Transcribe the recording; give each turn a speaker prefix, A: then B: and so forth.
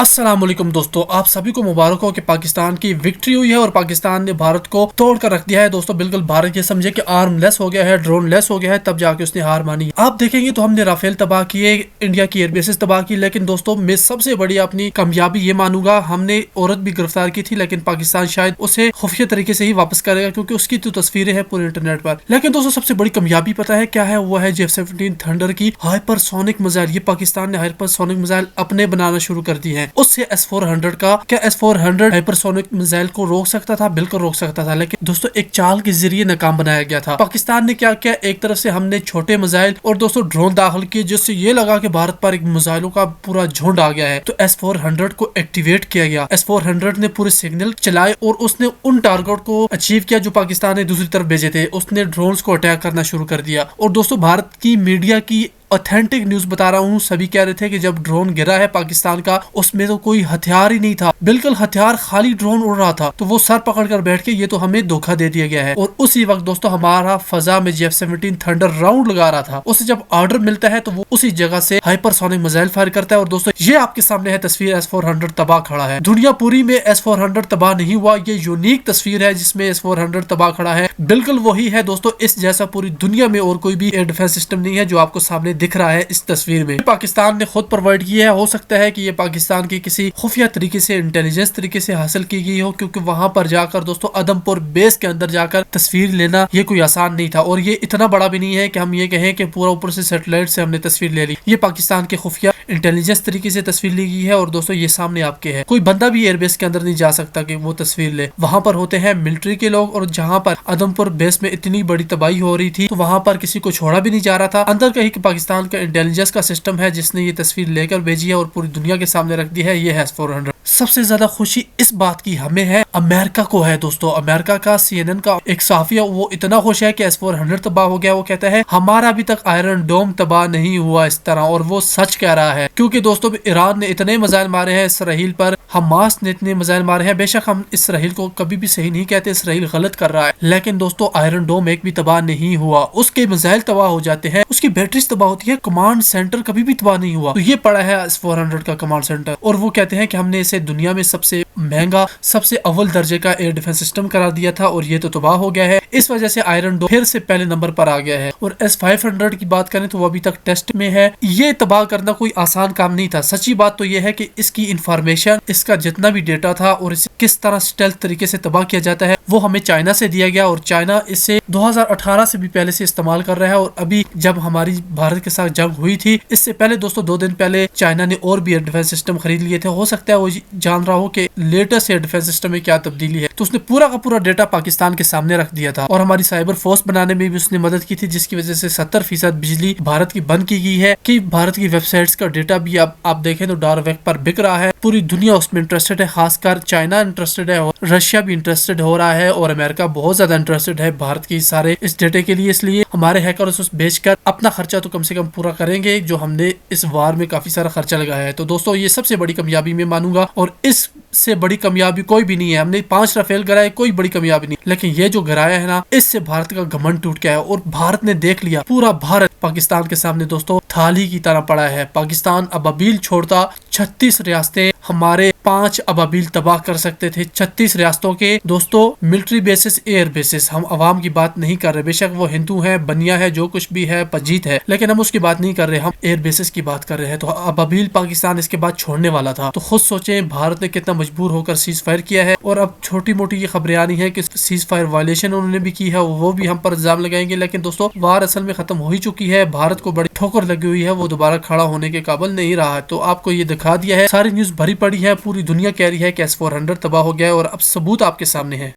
A: अस्सलाम वालेकुम दोस्तों, आप सभी को मुबारक हो कि पाकिस्तान की विक्ट्री हुई है और पाकिस्तान ने भारत को तोड़ कर रख दिया है। दोस्तों बिल्कुल भारत ये समझे कि आर्म लेस हो गया है, ड्रोन लेस हो गया है, तब जाके उसने हार मानी। आप देखेंगे तो हमने राफेल तबाह किए, इंडिया की एयरबेसेस तबाह की, लेकिन दोस्तों मैं सबसे बड़ी अपनी कामयाबी ये मानूंगा, हमने औरत भी गिरफ्तार की थी, लेकिन पाकिस्तान शायद उसे खुफिया तरीके से ही वापस करेगा क्योंकि उसकी तो तस्वीरें हैं पूरे इंटरनेट पर। लेकिन दोस्तों सबसे बड़ी कामयाबी पता है क्या है? वो है F-17 थंडर की हाइपरसोनिक मिसाइल। ये पाकिस्तान ने हाइपरसोनिक मिसाइल अपने बनाना शुरू कर दी है। उससे S-400 का क्या S-400 हाइपरसोनिक मिसाइल को रोक सकता था? बिल्कुल रोक सकता था, लेकिन दोस्तों एक चाल के जरिए नाकाम बनाया गया था। पाकिस्तान ने क्या किया, एक तरफ से हमने छोटे मिसाइल और दोस्तों ड्रोन दाखिल किए, जिससे ये लगा कि भारत पर एक मिसाइलों का पूरा झुंड आ गया है। तो S-400 को एक्टिवेट किया गया। S-400 ने पूरे सिग्नल चलाए और उसने उन टारगेट को अचीव किया जो पाकिस्तान ने दूसरी तरफ भेजे थे। उसने ड्रोन्स को अटैक करना शुरू कर दिया। और दोस्तों भारत की मीडिया की ऑथेंटिक न्यूज बता रहा हूँ, सभी कह रहे थे कि जब ड्रोन गिरा है पाकिस्तान का, उसमें तो कोई हथियार ही नहीं था, बिल्कुल हथियार खाली ड्रोन उड़ रहा था। तो वो सर पकड़ कर बैठ के ये तो हमें धोखा दे दिया गया है। और उसी वक्त दोस्तों हमारा फजा में F-17 थंडर राउंड लगा रहा था। उसे जब ऑर्डर मिलता है तो वो उसी जगह से हाइपरसोनिक मिसाइल फायर करता है। और दोस्तों ये आपके सामने है तस्वीर, S-400 तबाह खड़ा है। दुनिया पूरी में S-400 तबाह नहीं हुआ, ये यूनिक तस्वीर है जिसमें S-400 तबाह खड़ा है। बिल्कुल वही है दोस्तों, इस जैसा पूरी दुनिया में और कोई भी एयर डिफेंस सिस्टम नहीं है जो आपको सामने दिख रहा है इस तस्वीर में। पाकिस्तान ने खुद प्रोवाइड किया है। हो सकता है कि ये पाकिस्तान की किसी खुफिया तरीके से, इंटेलिजेंस तरीके से हासिल की गई हो, क्योंकि वहां पर जाकर दोस्तों अदमपुर बेस के अंदर जाकर तस्वीर लेना ये कोई आसान नहीं था। और ये इतना बड़ा भी नहीं है कि हम ये कहें कि पूरा ऊपर से सैटेलाइट से हमने तस्वीर ले ली। ये पाकिस्तान के खुफिया इंटेलिजेंस तरीके से तस्वीर ली गई है। और दोस्तों ये सामने आपके है, कोई बंदा भी एयरबेस के अंदर नहीं जा सकता कि वो तस्वीर ले। वहां पर होते हैं मिलिट्री के लोग, और जहां पर अदमपुर बेस में इतनी बड़ी तबाही हो रही थी तो वहां पर किसी को छोड़ा भी नहीं जा रहा था। अंदर कहीं पाकिस्तान का इंटेलिजेंस का सिस्टम है जिसने ये तस्वीर लेकर भेजी है और पूरी दुनिया के सामने रख दी है। ये है S-400। सबसे ज्यादा खुशी इस बात की हमें है, अमेरिका को है दोस्तों। अमेरिका का CNN का एक साफिया वो इतना खुश है कि S-400 तबाह हो गया। वो कहता है हमारा अभी तक आयरन डोम तबाह नहीं हुआ इस तरह, और वो सच कह रहा है। क्योंकि दोस्तों ईरान ने इतने मिसाइल मारे हैं इसराइल पर, हमास ने इतने मिसाइल मारे हैं। बेशक हम इसराइल को कभी भी सही नहीं कहते, इसराइल गलत कर रहा है, लेकिन दोस्तों आयरन डोम एक भी तबाह नहीं हुआ। उसके मिसाइल तबाह हो जाते हैं, उसकी बैटरीज तबाह होती है, कमांड सेंटर कभी भी तबाह नहीं हुआ। तो ये पड़ा है S-400 का कमांड सेंटर। और वो कहते हैं कि हमने इसे दुनिया में सबसे महंगा, सबसे अव्वल दर्जे का एयर डिफेंस सिस्टम करार दिया था और ये तो तबाह हो गया है। इस वजह से आयरन डोम फिर से पहले नंबर पर आ गया है। और S-500 की बात करें तो वो अभी तक टेस्ट में है। ये तबाह करना कोई आसान काम नहीं था। सच्ची बात तो ये है कि इसकी इंफॉर्मेशन, इसका जितना भी डेटा था और इसे किस तरह स्टेल्थ तरीके से तबाह किया जाता है वो हमें चाइना से दिया गया। और चाइना इसे 2018 से भी पहले से इस्तेमाल कर रहा है। और अभी जब हमारी भारत के साथ जंग हुई थी, इससे पहले दोस्तों 2 दिन पहले चाइना ने और भी एयर डिफेंस सिस्टम खरीद लिए थे। हो सकता है वो जान रहा हो कि लेटेस्ट एयर डिफेंस सिस्टम में क्या तब्दीली है, तो उसने पूरा का पूरा डेटा पाकिस्तान के सामने रख दिया था। और हमारी साइबर फोर्स बनाने में भी उसने मदद की थी, जिसकी वजह से 70% बिजली भारत की बंद की गई है। कि भारत की वेबसाइट्स का डेटा भी आप देखें तो डार्क वेब पर बिक रहा है। पूरी दुनिया उसमें इंटरेस्टेड है, खासकर चाइना इंटरेस्टेड है, रशिया भी इंटरेस्टेड हो रहा है, और अमेरिका बहुत ज्यादा इंटरेस्टेड है भारत की सारे इस डेटे के लिए। इसलिए हमारे हैकर्स उस बेचकर अपना खर्चा तो कम से कम पूरा करेंगे, जो हमने इस वार में काफी सारा खर्चा लगाया है। तो दोस्तों ये सबसे बड़ी कामयाबी मैं मानूंगा, और इससे बड़ी कामयाबी कोई भी नहीं है। हमने 5 राफेल गिराए, कोई बड़ी कामयाबी नहीं, लेकिन ये जो गिराया है ना, इससे भारत का घमंड टूट गया है। और भारत ने देख लिया, पूरा भारत पाकिस्तान के सामने दोस्तों थाली की तरह पड़ा है। पाकिस्तान अबाबील छोड़ता 36 रियासतें हमारे 5 अबाबील तबाह कर सकते थे। 36 रियासतों के दोस्तों मिलिट्री बेसिस, एयर बेसिस। हम अवाम की बात नहीं कर रहे, बेशक वो हिंदू है, बनिया है, जो कुछ भी है, पजीत है, लेकिन हम उसकी बात नहीं कर रहे, हम एयर बेसिस की बात कर रहे हैं। तो अबाबील पाकिस्तान इसके बाद छोड़ने वाला था। तो खुद सोचें भारत ने कितना मजबूर होकर सीज फायर किया है। और अब छोटी मोटी ये खबरें आ रही है कि सीज फायर वायलेशन उन्होंने भी की है, वो भी हम पर इल्जाम लगाएंगे। लेकिन दोस्तों वार असल में खत्म हो ही चुकी है, भारत को बड़ी ठोकर लगी हुई है, वो दोबारा खड़ा होने के काबिल नहीं रहा है। तो आपको ये दिखा दिया है, सारी न्यूज भरी पड़ी है, पूरी दुनिया कह रही है कि S-400 तबाह हो गया है, और अब सबूत आपके सामने है।